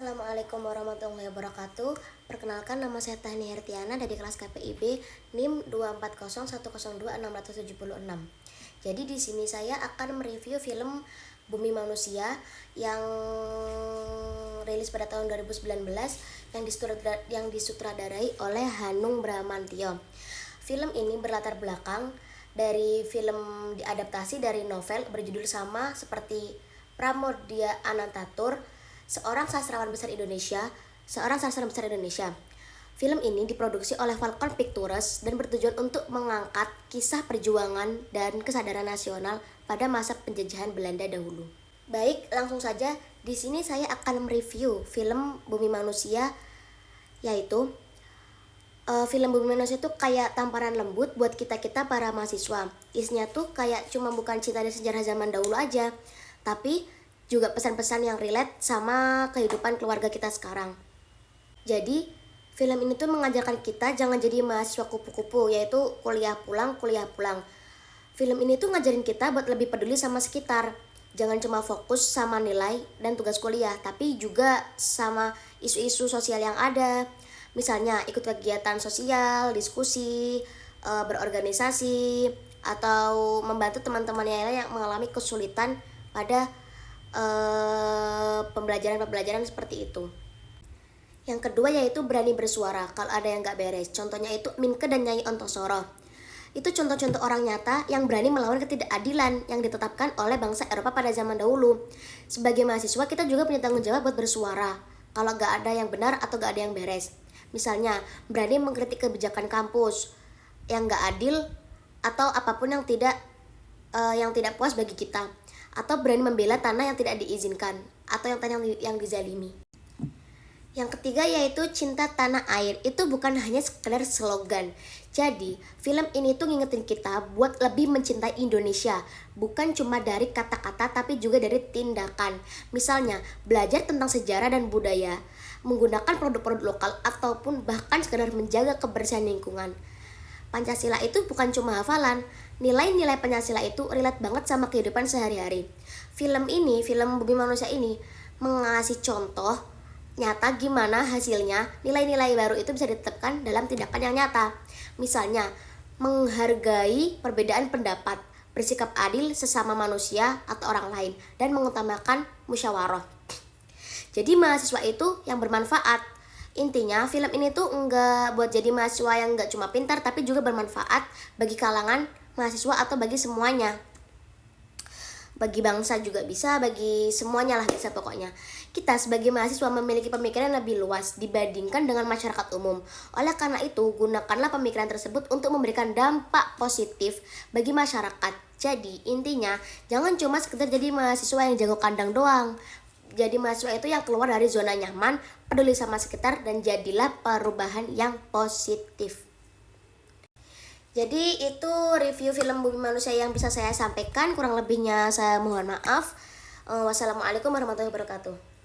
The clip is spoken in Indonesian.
Assalamualaikum warahmatullahi wabarakatuh. Perkenalkan, nama saya Tahni Hertiana dari kelas KPIB NIM 240102676. Jadi di sini saya akan mereview film Bumi Manusia yang rilis pada tahun 2019 yang disutradarai oleh Hanung Bramantyo. Film ini berlatar belakang dari film diadaptasi dari novel berjudul sama seperti Pramoedya Anantatur, seorang sastrawan besar Indonesia. Film ini diproduksi oleh Falcon Pictures dan bertujuan untuk mengangkat kisah perjuangan dan kesadaran nasional pada masa penjajahan Belanda dahulu. Baik, langsung saja. Di sini saya akan mereview film Bumi Manusia, yaitu film Bumi Manusia itu kayak tamparan lembut buat kita para mahasiswa. Isinya tuh kayak cuma bukan cinta dan sejarah zaman dahulu aja, tapi juga pesan-pesan yang relate sama kehidupan keluarga kita sekarang. Jadi film ini tuh mengajarkan kita jangan jadi mahasiswa kupu-kupu, yaitu kuliah pulang. Film ini tuh ngajarin kita buat lebih peduli sama sekitar. Jangan cuma fokus sama nilai dan tugas kuliah, tapi juga sama isu-isu sosial yang ada. Misalnya ikut kegiatan sosial, diskusi, berorganisasi, atau membantu teman-teman yang lain yang mengalami kesulitan pada pembelajaran seperti itu. Yang kedua yaitu berani bersuara kalau ada yang gak beres. Contohnya itu Minke dan Nyai Ontosoro. Itu contoh-contoh orang nyata yang berani melawan ketidakadilan yang ditetapkan oleh bangsa Eropa pada zaman dahulu. Sebagai mahasiswa kita juga punya tanggung jawab buat bersuara kalau gak ada yang benar atau gak ada yang beres. Misalnya berani mengkritik kebijakan kampus yang gak adil atau apapun yang tidak puas bagi kita, atau berani membela tanah yang tidak diizinkan atau tanah yang dizalimi. Yang ketiga yaitu cinta tanah air. Itu bukan hanya sekedar slogan. Jadi film ini tuh ngingetin kita buat lebih mencintai Indonesia, bukan cuma dari kata-kata tapi juga dari tindakan. Misalnya belajar tentang sejarah dan budaya, menggunakan produk-produk lokal, ataupun bahkan sekedar menjaga kebersihan lingkungan. Pancasila itu bukan cuma hafalan, nilai-nilai Pancasila itu relate banget sama kehidupan sehari-hari. Film Bumi Manusia ini mengasih contoh nyata gimana hasilnya nilai-nilai baru itu bisa ditetapkan dalam tindakan yang nyata. Misalnya, menghargai perbedaan pendapat, bersikap adil sesama manusia atau orang lain, dan mengutamakan musyawarah. Jadi mahasiswa itu yang bermanfaat. Intinya film ini tuh enggak buat jadi mahasiswa yang enggak cuma pintar, tapi juga bermanfaat bagi kalangan mahasiswa atau bagi semuanya. Bagi bangsa juga bisa, bagi semuanya lah bisa pokoknya. Kita sebagai mahasiswa memiliki pemikiran lebih luas dibandingkan dengan masyarakat umum. Oleh karena itu, gunakanlah pemikiran tersebut untuk memberikan dampak positif bagi masyarakat. Jadi intinya, jangan cuma sekedar jadi mahasiswa yang jago kandang doang. Jadi mahasiswa itu yang keluar dari zona nyaman, peduli sama sekitar, dan jadilah perubahan yang positif. Jadi itu review film Bumi Manusia yang bisa saya sampaikan. Kurang lebihnya saya mohon maaf. Wassalamualaikum warahmatullahi wabarakatuh.